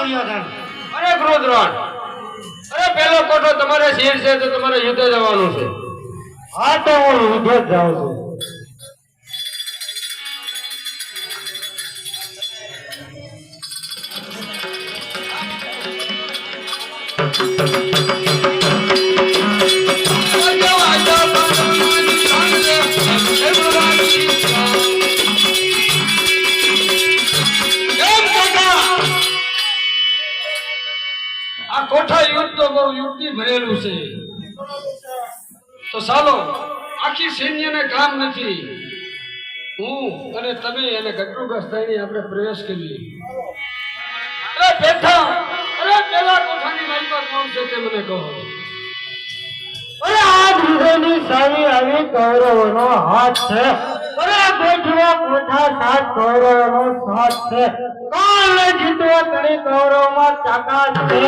દુર્યોધન. અરે ક્રોધરાજ, અરે પેલો કોઠો તમારે શેર છે તો તમારે યુદ્ધ જવાનું છે. હા તો હું યુદ્ધ જ જાઉં છું. આ કોઠા યુદ્ધ તો બહુ યુક્તિ ભરેલું છે. તો ચાલો, આખી સૈન્યને કામ નથી, હું અને તમે અને ગટુગસ થઈને આપણે પ્રવેશ કરીએ. અરે બેઠા, અરે પેલા કોઠાની મારી પર કોણ છે તે મને કહો. અરે આ વિજયની સારી આવી કૌરવોનો હાથ છે. અરે બેઠવા કોઠા સાત કૌરવોનો સાથ છે. કાલે જીતવા તણી કૌરવમાં તાકાત છે.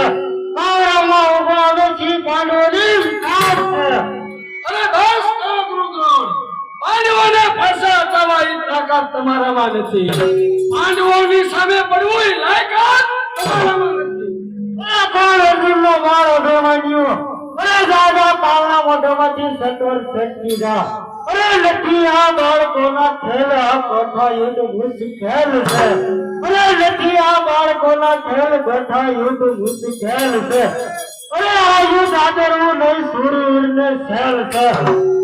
કૌરવમાં ઉભો આવે છે પાંડવોની સાથ છે. અરે બસ તો ગુરુદ્રોણ, પાંડવોને ફસાવવા એ તાકાત તમારામાં નથી. પાંડવોની સામે પડવું એ લાયકાત તમારામાં નથી. અરે કોણ અર્જુનનો મારો અભિમન્યુ. અરે દાદા પાવના મોઢામાંથી સત્વર છટકી જા. અરે નથી આ બાળકોના ખેલ, આ કોઠા યુદ્ધ બુદ્ધ ખેલ છે. અરે નથી આ બાળકોના ખેલ, કોઠા યુદ્ધ બુદ્ધ ખેલ છે. અરે આ યુદ્ધ આદરવું નહીં, સુરવીરને ખેલ છે.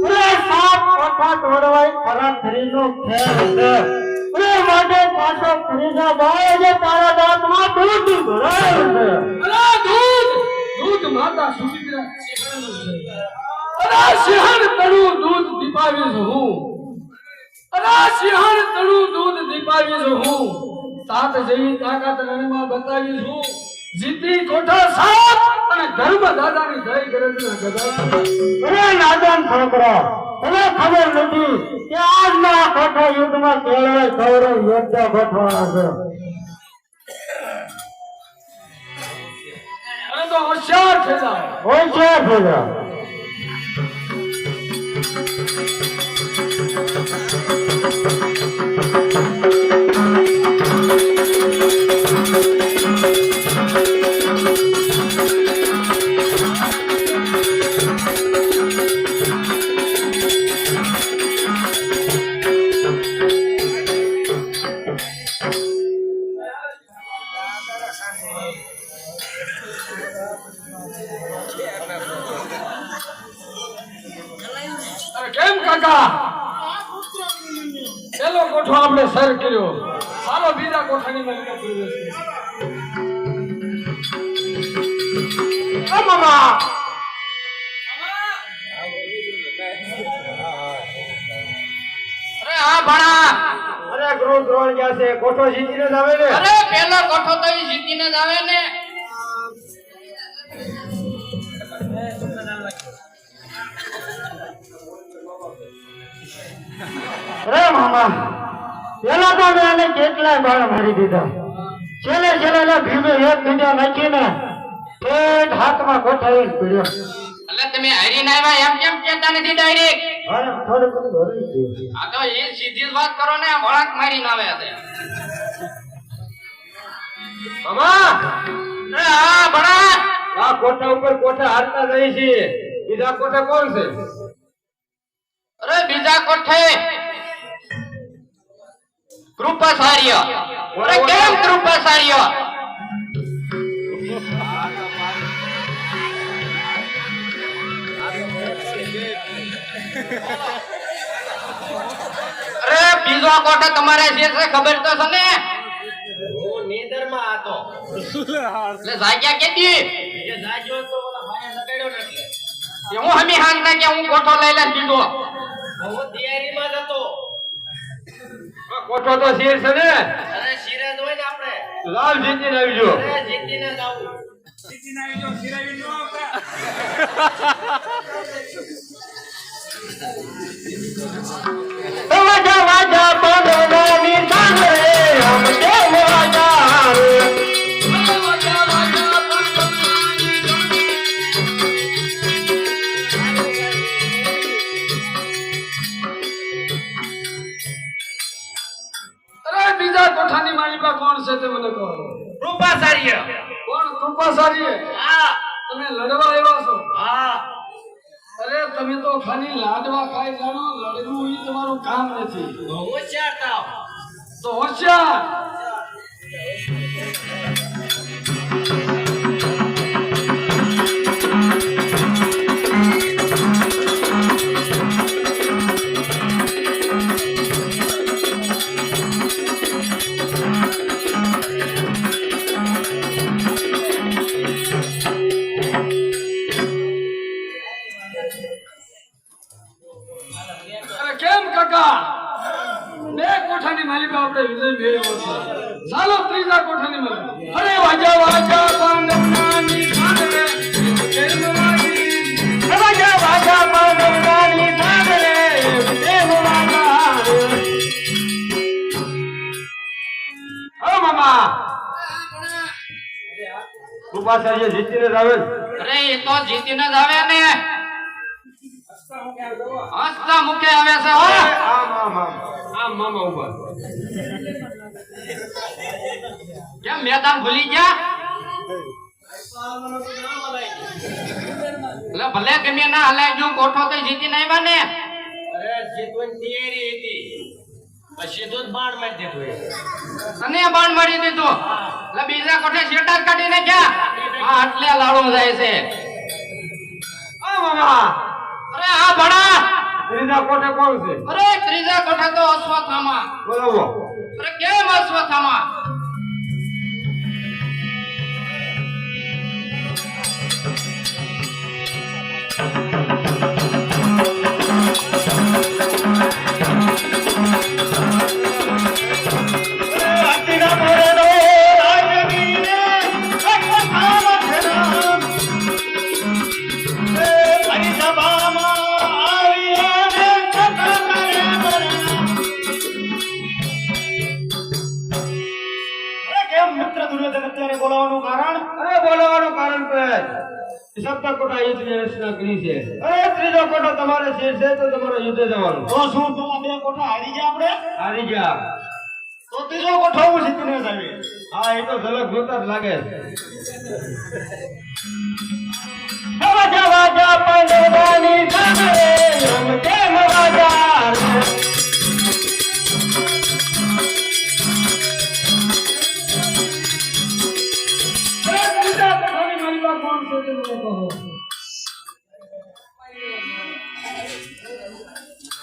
અરે સાત કોઠા તોડવાય ખરાખરીનો ખેલ છે. અરે માટે પાછો ફરી જા ભાઈ, તારા દાંતમાં દૂધ ભરાયું છે. અરે દૂધ માતા સુમિત્રા સિંહણનું છે. અરે સિંહણ તળું દૂધ દીપાવીશ હું. અરે સિંહણ તળું દૂધ દીપાવીશ હું. સાત જેવી તાકાત રણમાં બતાવીશ હું. જીતી કોઠા સાત અને ધર્મ દાદાની જય ગરજના ગદા. અરે નાદાન છોકરા, તને ખબર નથી કે આજના કોઠા યુદ્ધમાં કેળવાય કૌરવ યોદ્ધા ગોઠવાના છે. અરે તો હોશિયાર થઈ જાય. હોશિયાર થઈ જા. કેમ કાકા, પેલો કોઠો આપણે સર કર્યો, ચાલો બીજા કોઠાની મદદ પ્રવેશ કરીએ. મામા અરે હા ભણા. અરે ગુરુ દ્રોણ ક્યાં છે? કોઠો જીતીને જ આવે ને? અરે પેલો કોઠો તો ઈ જીતીને જ આવે ને. અરે મામા, પેલા તો મેં એને કેટલાય બાણ મારી દીધા. છેલ્લે ભીમે એક બીજા નાખીને પેટ હાથમાં કોઠાવીને પીડ્યો. એટલે તમે હારીને આવ્યા એમ કેમ કહેતા નથી ડાયરેક્ટ? અરે થોડું બધું હરી ગયું. આ તો એ સીધી જ વાત કરો ને, વળાંક મારીને આવે છે. મામા, અરે હા ભણા. આ કોઠા ઉપર કોઠા હારતા જાય છે. બીજા કોઠા કોણ છે? અરે બીજા કોઠે કૃપાચાર્ય. અરે કેમ કૃપાચાર્ય? અરે બીજો કોઠો તમારે જે છે ખબર તો છે ને? હું નીંદરમાં હતો. એટલે જાગ્યા કેતી? જે જાગ્યો તો ઓલા ભાઈએ લગાડ્યો ને એટલે. એ હું હમી હાંગના કે હું કોઠો લઈ લઈને બીજો. હું તૈયારીમાં જ હતો. કોઠો તો શેર છે ને? અરે શિરાજ હોય ને આપણે. લાલ જીતીને આવજો. અરે જીતીને જ આવું. જીતીને આવજો, શિરાવી ન આવતા. વાજા વાજા પાંડવોની સાંભળે આમ કેમ વાજા રે. અરે બીજા કોઠાની માલિકા કોણ છે તે મને કહો. કૃપાચાર્ય. કૃપાચાર્ય હા તમે લડવા આવ્યા છો હા અરે તમે તો ખાલી લાડવા ખાઈ જાણો લડવું એ તમારું કામ નથી હોશિયાર થાવ તો હોશિયાર અરે કેમ કાકા બે કોઠાની માલિકા આપણે વિજય મેળવ્યો છે ચાલો ત્રીજા કોઠાની માલિકા અરે વાજા વાજા પાંડવનાની ધારે કેમ વાગી વાજા વાજા પાંડવનાની ધારે દેવ વાગા ઓ મામા કૃપાચાર્ય જીતીને જ આવે અરે એ તો જીતીને જ આવે ને હસતા મુખે આવે છે હો આમ મામા ઉભા કેમ મેદાન ભૂલી ગયા એટલે ભલે ગમે ના હલાય જો કોઠો તો જીતીને આવ્યા ને અરે જીતવાની તૈયારી હતી પછી તો બાણ મારી દીધું તને બાણ મારી દીધું એટલે બીજા કોઠે શેટાર કાઢીને ગયા આ આટલે લાડો જાય છે ઓ મામા અરે આ ભણા ત્રીજા કોઠે કોણ છે અરે ત્રીજા કોઠે તો અશ્વત્થામા બોલાવો અરે કેમ અશ્વત્થામા અતિના ભરેલો રાજવીને અશ્વત્થામ ખેરામ હરી સભામાં આવ્યા ને સભા કરે અરે કેમ મિત્ર દુર્યોધન અત્યારે બોલાવવાનું કારણ અરે બોલાવાનું કારણ તો સપ્તાહ કોઠા યુદ્ધની રચના કરી છે અરે ત્રીજો કોઠો તમારે શેર છે તો તમારે યુદ્ધ જવાનું તો શું પેલા બે કોઠા હારી ગયા આપણે હારી ગયા તો ત્રીજો કોઠો હું જીતીને જ આવી હા એ તો ઝલક જોતા જ લાગે વાજા વાજા પાંડવનાની ધારે રમ કેમ વાજા અરે ત્રીજા કોઠાની માલિકા કોણ છે તે મને કહો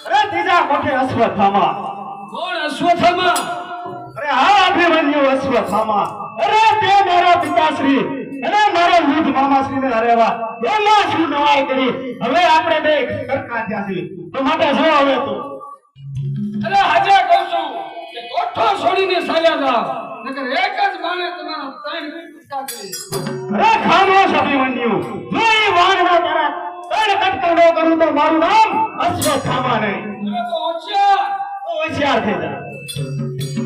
અરે ત્રીજા કોઠે અશ્વત્થામા કોણ અશ્વત્થામા અરે હા અભિમન્યુ અશ્વત્થામા અરે તે મારા પિતાશ્રી અને મારા વૃદ્ધ મામાશ્રીને હરેવા એમાં શું નવાઈ કરી હવે આપણે બે સરખા થયા છીએ તો માટે જો હવે તો અરે આજે કહું છું કે કોઠો છોડીને ચાલ્યા જાવ નકર એક જ બાણે તમારા ત્રણ કટકા કરી અરે ખામોશ અભિમન્યુ જો એ વાણના તારા ત્રણ કટકા ન કરું તો મારું નામ અશ્વત્થામા નહીં અરે તો હોશિયાર તો હોશિયાર થઈ જા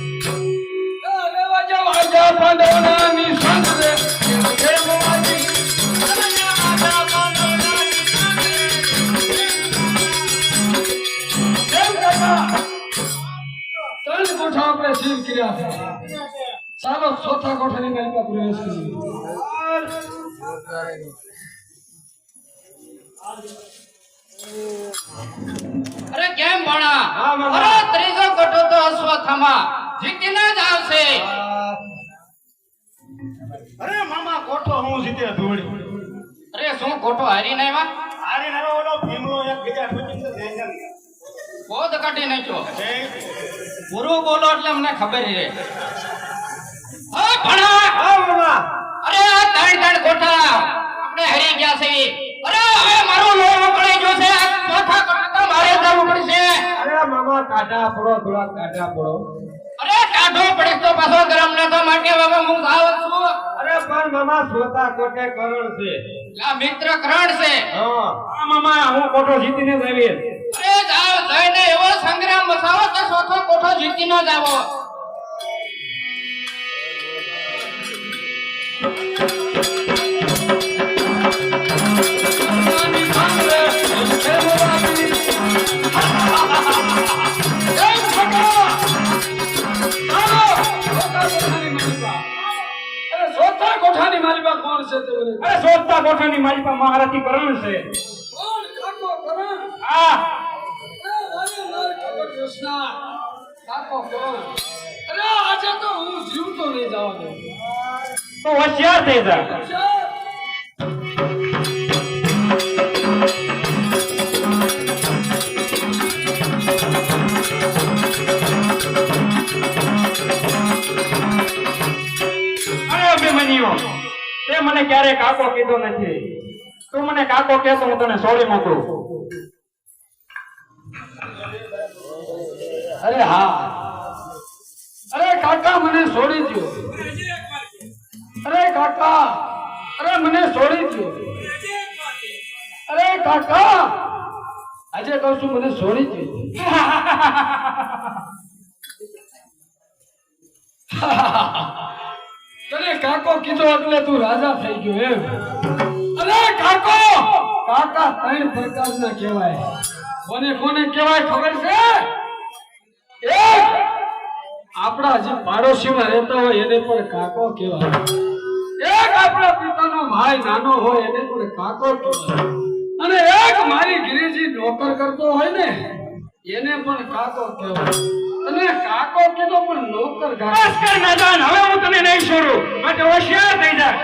અરે વાજા વાજા પાંડવનાની સંગે કેમ વાગી કેમ કાકા ત્રણ કોઠા આપણે સીલ કર્યા છે ચાલો ચોથા કોઠાની માલિકા પ્રવેશ કરીએ અરે કેમ ભણા હા, મામા. અરે ત્રીજો કોઠો તો અશ્વત્થામા જીતીને જ આવશે અરે મામા કોઠો હું જીતે ધોળી અરે શું કોઠો હારીને આવ્યા આરે નવો ઓલો ભીમલો એક બીજા ઠોકીને દેજન બોધ કાઢી નાખ્યો છે પૂરું બોલો એટલે અમને ખબર છે હા ભણા હા મામા અરે આ ત્રણ કોઠા આપણે હારી ગયા છે અરે હવે મારો લોહી ઉકળી ગયો છે આ ચોથા કોઠા તો મારે જવું પડશે અરે મામા કાઢા પડો થોડા કાઢા પડો અરે કાઢો પડે તો પાછો ગરમ ન તો માટે હવે હું ખાવ છું અરે પણ મામા ચોથા કોઠે કરણ છે લા મિત્ર કરણ છે હા આ મામા હું કોઠો જીતીને જ આવી અરે જાઓ જઈને એવો સંગ્રામ બસાવો કે ચોથો કોઠો જીતી ન જાવો ચોથા કોઠાની માલિકા કોણ છે તે મને અરે સોચતા કોઠાની માલિકા મહારથી કરણ છે. કોણ કાકો કરણ આ કૃષ્ણ કાકો કરણ અરે આજે તો હું જીવતો નહીં જવા દઉં તો હોશિયાર થઈ જા. અરે અભિમન્યુ, તે મને ક્યારે કાકો કીધો નથી. તું મને કાકો કહે તો હું તને છોડી મોકલું. અરે હા અરે કાકા મને છોડી દો અરે કાકા અરે મને છોડી દો અરે કાકા આજે કહું છું મને છોડી દો તને કાકો કીધો એટલે તું રાજા થઈ ગયો એમ અરે કાકો કાકા ત્રણ પ્રકારના કહેવાય કોને કોને કહેવાય ખબર છે એક આપણા જે પાડોશીમાં રહેતા હોય એને પણ કાકો કહેવાય એક આપણા પિતાનો ભાઈ નાનો હોય એને પણ કાકો કહેવાય અને એક મારી ગિરીજી નોકર કરતો હોય ને એને પણ કાકો કહેવાય અને કાકો કીધો પણ નોકર બસ કાકો કર નાદાન, હવે હું તને નહીં છોડું. માટે હોશિયાર થઈ જા.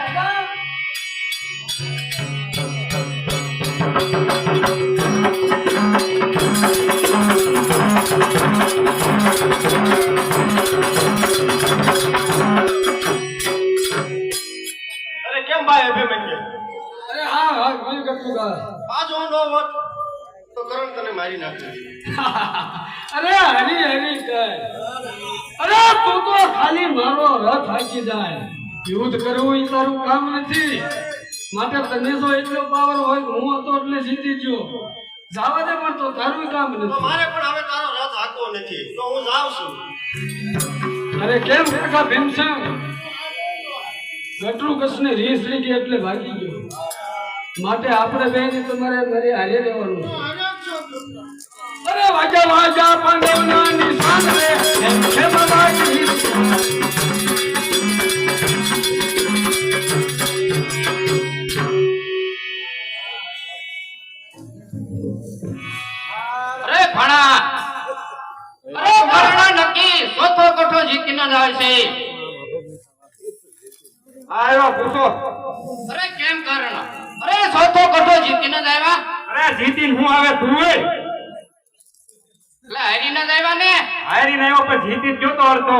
અરે કેમ ભાઈ અભિમન્યુ? અરે હા હા કોઈ કરતું ગા પાછો નો હોત તો કરણ તને મારી નાખ્યો. અરે હરી હરી કહે અરે તું તો ખાલી મારો રથ હાકી જાય યુદ્ધ કરવું એ તારું કામ નથી માટે તને જો એટલો પાવર હોય કે હું હતો એટલે જીતી ગયો જાવા દે પણ તો તારું કામ તો નથી મારે પણ હવે તારો રથ હાંકવો નથી તો હું જાઉં છું. અરે કેમ કાકા ભીમસેન ગટરું કસને રીસ લીધી એટલે ભાગી ગયો માટે આપણે બેને તમારે મારી હારે રહેવાનું છે અરે વાજા વાજા પાંડવના નિશાન રે એમ છે બાબાજી અરે ભણા અરે ભણા નક્કી ચોથો કોઠો જીતીને જાય છે આવ્યો પૂછો. અરે કેમ કરણ અરે ચોથો કોઠો જીતીને જ આવ્યા અરે જીતીને હું આવે તું હોય? એટલે હારીને જ આવ્યા ને હારી ને આવ્યો પણ જીતી જ ગયો તો અડધો.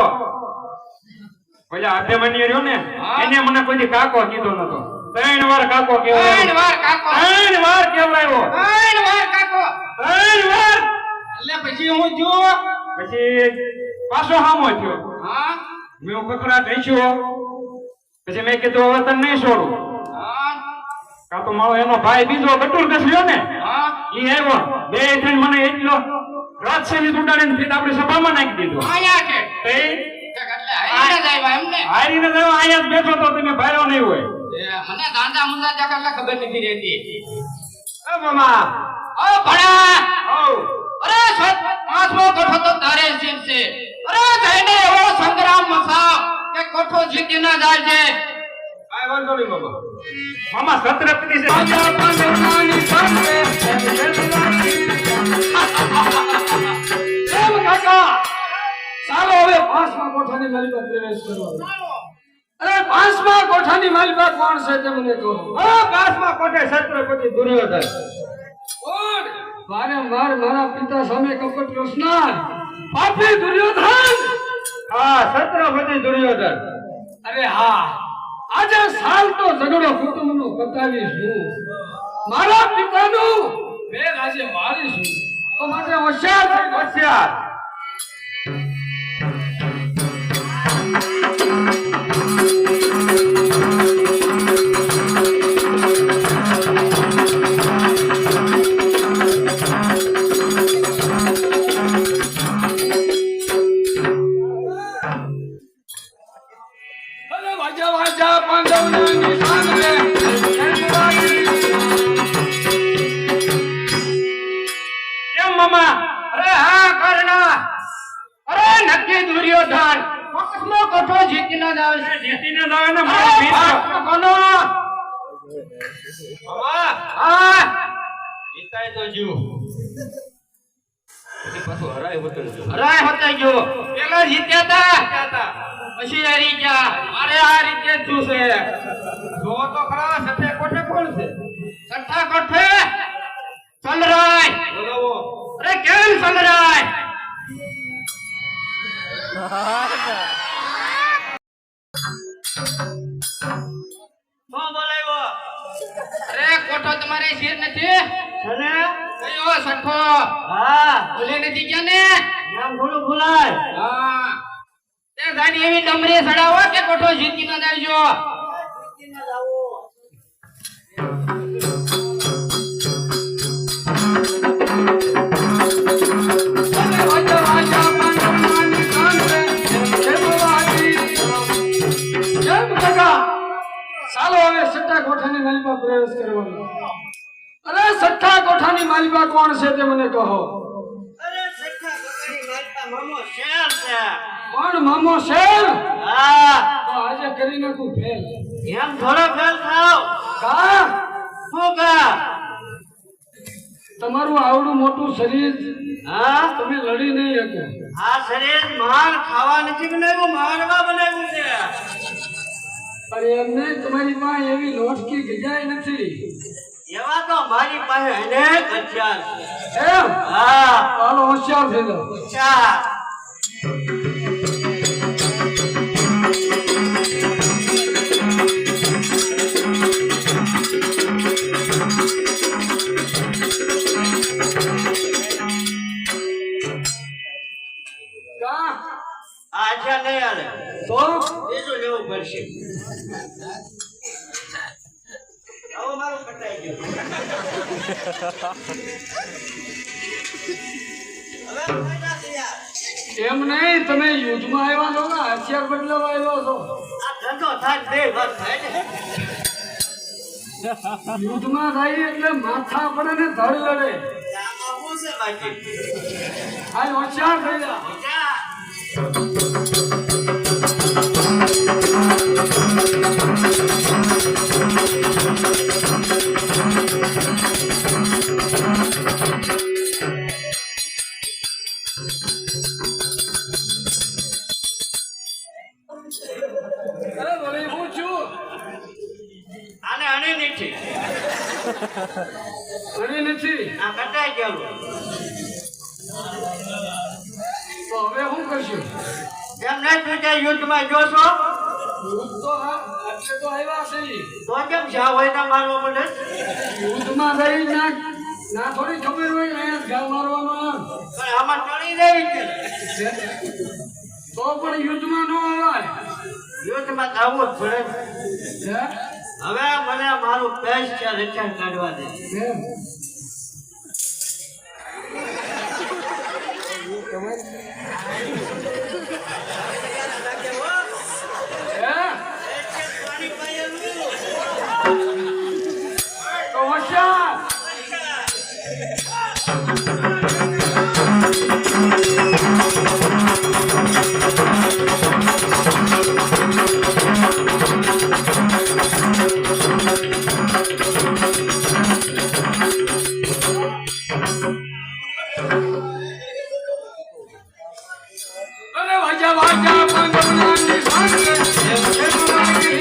પેલા અભિમન્યુ રહ્યો ને હા. એને મને કોઈ દી કાકો કીધો નતો. 3 વાર કાકો ત્રણ કહેવાયો. વાર કાકો 3 વાર કહેવાયો. 3 વાર કાકો 3 વાર. એટલે પછી હું જો પછી પાછો હામો થયો. હા મેં કકરા કહીશું. પછી મેં કીધું હવે તને નહીં છોડું. હા કાં તો મારો એનો ભાઈ બીજો ગટુર કસ્યો ને હા ઈ આવ્યો. બે થઈને મને એટલો રાજસેવી ઉડાડીને સીધા આપણી સભામાં નાખી દીધો. આયા છે તે એટલે હારીને જ આવ્યા એમ ને હારીને જ આવ્યો. અહીંયા જ બેઠો તો તમે ભાઈઓ નહીં હોય. મને દાંડા મુંડા દેખાડે એટલે ખબર નથી રહેતી એ મામા ઓ ભણા આવ. અરે પાંચમો કોઠો તો તારે સીન છે અરે જઈને એવો સંગ્રામ મસાવ કે કોઠો જીતીને જાય છે કાંઈ વાંધો નહીં મામા. મામા છત્રપતિ છે. રાજા પાંડવના નિશાન રે એમ છે બાબાજી એમ કાકા ચાલો હવે પાંચમા કોઠાની માલિકા પ્રવેશ કરવાનો અરે પાંચમા કોઠાની માલિકા કોણ છે તે મને કહો હા, 5મા કોઠે છત્રપતિ દુર્યોધન. કોણ વારંવાર મારા પિતા સામે કપટ રચનાર પાપી દુર્યોધન હા, છત્રપતિ દુર્યોધન. અરે હા આજે સાલ તો ઝઘડો કુટુંબનો પતાવીશ હું મારા પિતાનું વેર આજે વાળીશ હું તો માટે હોશિયાર થઈ જાઓ. હોશિયાર. વાજા વાજા પાંડવના નિશાન રે કેમ મામા? અરે હા કર્ણ, અરે નક્કી દુર્યોધન કસમો કઠો જીતીને જ આવે છે. જીતીને જ આવે ને મારો વીર કોનો? મામા હા જીતાય તો જો પાછો હરાય હોતા જો. પેલા જીત્યા હતા પછી હારી ગયા. અરે આ રીતે જ છે. જો તો ખરા સઠે કોઠે કોણ છે? સઠ્ઠા કોઠે ચંદ્રાય. બોલાવો. અરે કેમ ચંદ્રાય? બોલાવ્યો. અરે કોઠો તમારે શેર નથી અને કયો સઠ્ઠો? હા ભૂલી નથી ગયા ને? નામ થોડું ભૂલાય. હા તે ગાડી એવી ડમરી સડાવો કે કોઠો જીતીને જ આવજો. વાજા વાજા પાંડવના નિશાન રે ખેલવાડી કેમ કાકા ચાલો હવે સટ્ટા કોઠાની માલિકા પ્રવેશ કરવાનો. અરે સટ્ટા કોઠાની માલિકા કોણ છે તે મને કહો. અરે સખા કાકાની માલપા મામો શેર છે. કોણ મામો શેર? હા તો આજે કરી નાખું ફેલ. એમ થોડો ફેલ થાવ. કા શું કા? તમારું આવડું મોટું શરીર હા તમે લડી નહીં શકો. આ શરીર માર ખાવા નથી બનાવ્યું, મારવા બનાવ્યું છે. અરે એમને તમારી પાસે એવી લોટકી ગજાય નથી. એવા તો મારી પાસે અનેક હથિયાર છે. એમ હા ચાલો હોશિયાર થઈ જાઓ. ચા કા આ હથિયાર નહીં હાલે. તો બીજું લેવું પડશે. આવો મારું કટાઈ ગયું. હવે ફાયદા થયા. એમ નહીં તમે યુદ્ધમાં આવ્યા છો ને હથિયાર બદલાવા આવ્યા છો. આ ધંધો થાય બે વાત થાય ને. યુદ્ધમાં થાય એટલે માથા પડે ને ધડ લડે. આમાં શું છે બાકી? આ હોશિયાર થઈ જા. ચા અરે વળી હું છું. આને અણી નથી. અરે નથી. આ કટાઈ ગયેલું. તો હવે શું કરશું? એમ નહીં તું ત્યાં યુદ્ધમાં જોશો યુદ્ધ તો આટલે તો આવ્યા છે. તો કેમ છે આ વયના મારવા મળે? યુદ્ધમાં જઈ ના થોડી ખબર હોય ને ઘા મારવાનો એમ. પણ આમાં ટળી રહી છે. તો પણ યુદ્ધમાં ન અવાય. યુદ્ધમાં થવું જ પડે. હે? હવે મને મારું પેશ છે રક્ષણ કાઢવા દે. એમ. હે? તો હોશિયાર. અરે વાજા વાજા પાંડવના નિશાન રે ખેલવાડી.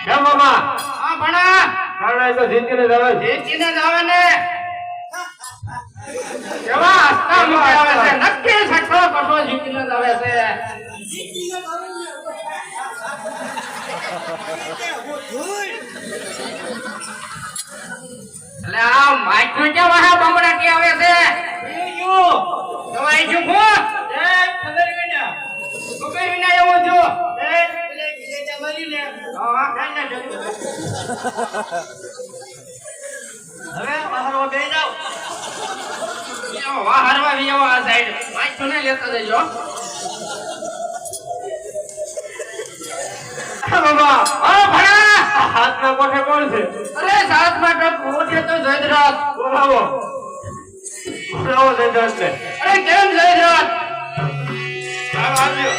કેમ મામા? હા ભણા કારણે તો જીતીને જ આવે છે. જીતીને જ આવે ને. કેવા હસતા મુખે આવે છે. નક્કી સઠ્ઠો કઠો જીતીને જ આવે છે. એટલે આ માઇક્રો કે વાહા બમડાટી આવે છે. બીજું દવાઈ જો ખો એ ખબર વિના ખબર વિના એવો જો એ એટલે બીજે મરી લે હા કાઈ ના હવે બહાર બે જાવ. વિયાવો વાહ હરવા વિયાવો આ સાઈડ વાંચો ને લેતા જજો બાબા ઓ ભણા હાથના કોઠે કોણ છે? અરે સાતમાં ટપ ઓઠે તો જયદ્રથ બોલાવો બોલાવો જયદ્રથને. અરે કેમ જયદ્રથ ચાલો આવજો.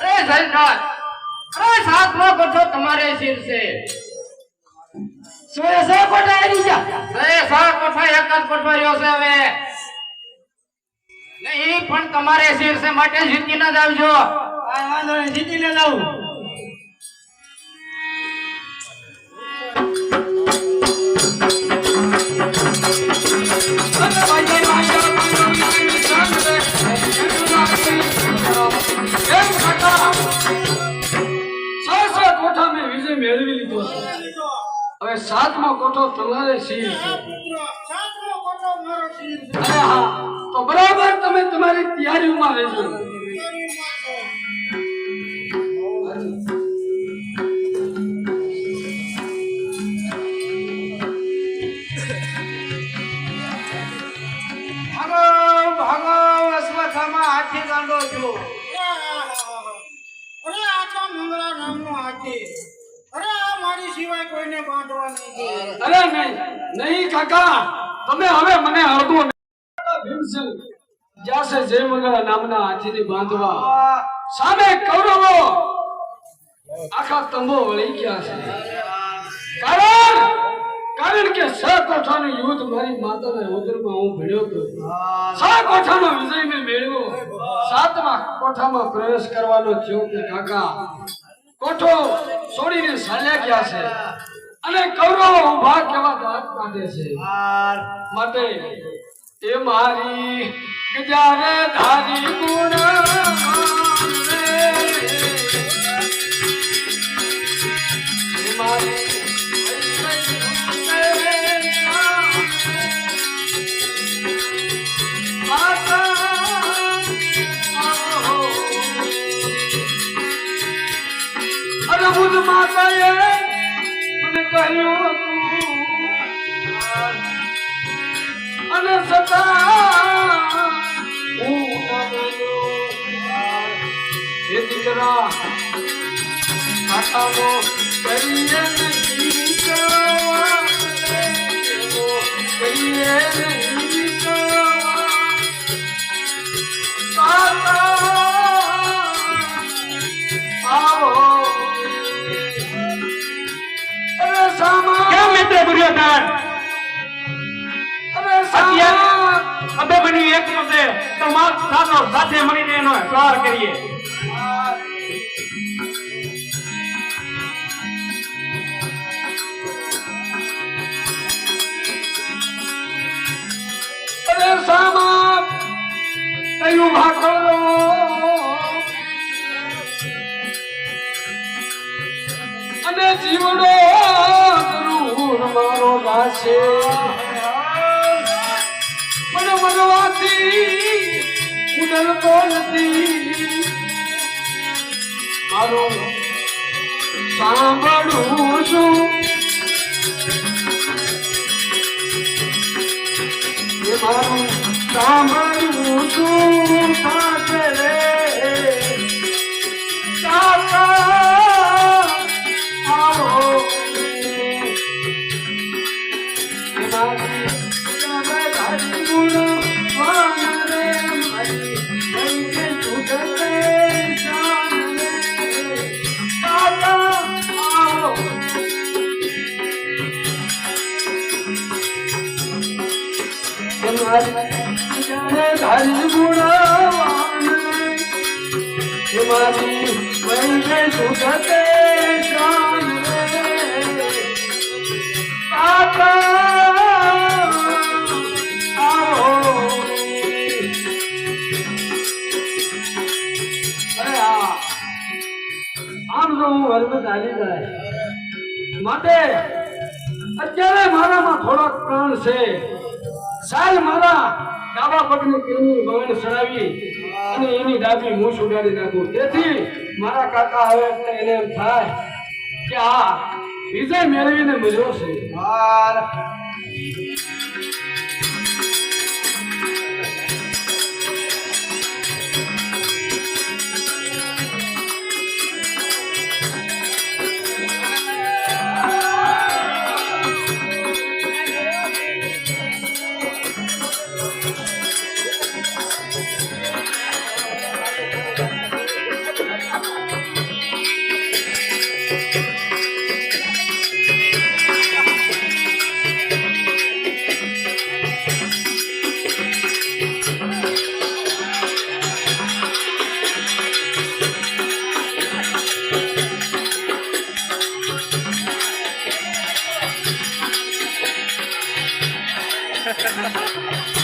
અરે જયદ્રથ અરે સાતમાં કોઠો તમારે શિર છે સોએ સો કોઠા આવી જા. અરે સા કોઠા એક જ કોઠો રહ્યો છે હવે નહીં પણ તમારે શિર છે માટે જીતીને જ આવજો કાંઈ વાંધો નહીં, જીતીને લાવું. કોઠા મેં વિજય મેળવી લીધો છે. હવે સાતમો કોઠો તમારે શીર છે. અરે હા તો બરાબર તમે તમારી તૈયારીમાં રહેજો. ભાગો ભાગો અશ્વત્થામા હાથી ગાંડો છું અરે આ તો મંગળા નામનો હાથી. અરે આ મારી સિવાય કોઈને બાંધવા નહીં દે. અરે નહીં કાકા તમે હવે મને અડધો ભીમસેન જાશે જયમંગળા નામના હાથીને બાંધવા સામે કૌરવો આખા તંબો વળી ગયા છે. કારણ કે છ કોઠાનું યુદ્ધ મારી માતાના ઉદરમાં હું ભણ્યો હતો. છ કોઠાનો વિજય મેં મેળવ્યો. સાતમા કોઠામાં પ્રવેશ કરવાનો થયો કે કાકા કોઠો છોડીને ચાલ્યા ગયા છે અને કૌરવો ઉભા કેવા દાંત કાઢે છે. માટે એ મારી ગજારે ધારી ગુણ એ મારી અરે બુદ્ધ માતાએ મને કહ્યું હતું અને છતાં હું ન માન્યો. હે દીકરા કાકાનો કરીએ નહીં કવા, કરીએ નહીં કવા. કાકા આવો અરે સામા કેમ મિત્ર દુર્યોધન? અરે સામા અબે બની એક છે તો માર સાનો સાથે મળીને એનો પ્રહાર કરીએ. અરે સામા કયું ભાખલો અને જીવડો જરૂર મારો ગાશે પણ મનવાથી ઉડલતો નથી. મારું સાંભળું છું એ મારું સાંભળું છું સાથે રે કાકા આવો એ મારી સમધારી ગુણ વાન રે મારી મૈકે છૂટતે શાન રે કાકા આવો ધારી ગુણવાન મારી વૈગે સુખતે શાન રે કાકા આવો તો હું હરમત હાલી જાય માટે અત્યારે મારામાં થોડોક પ્રાણ છે સાલ મારા ડાબા પગની કિરમી બગડ સડાવી અને એની ડાબી મૂછ ઉડાડી નાખું તેથી મારા કાકા હવે એટલે એને એમ થાય કે આ વિજય મેળવીને મજો છે Ha ha ha.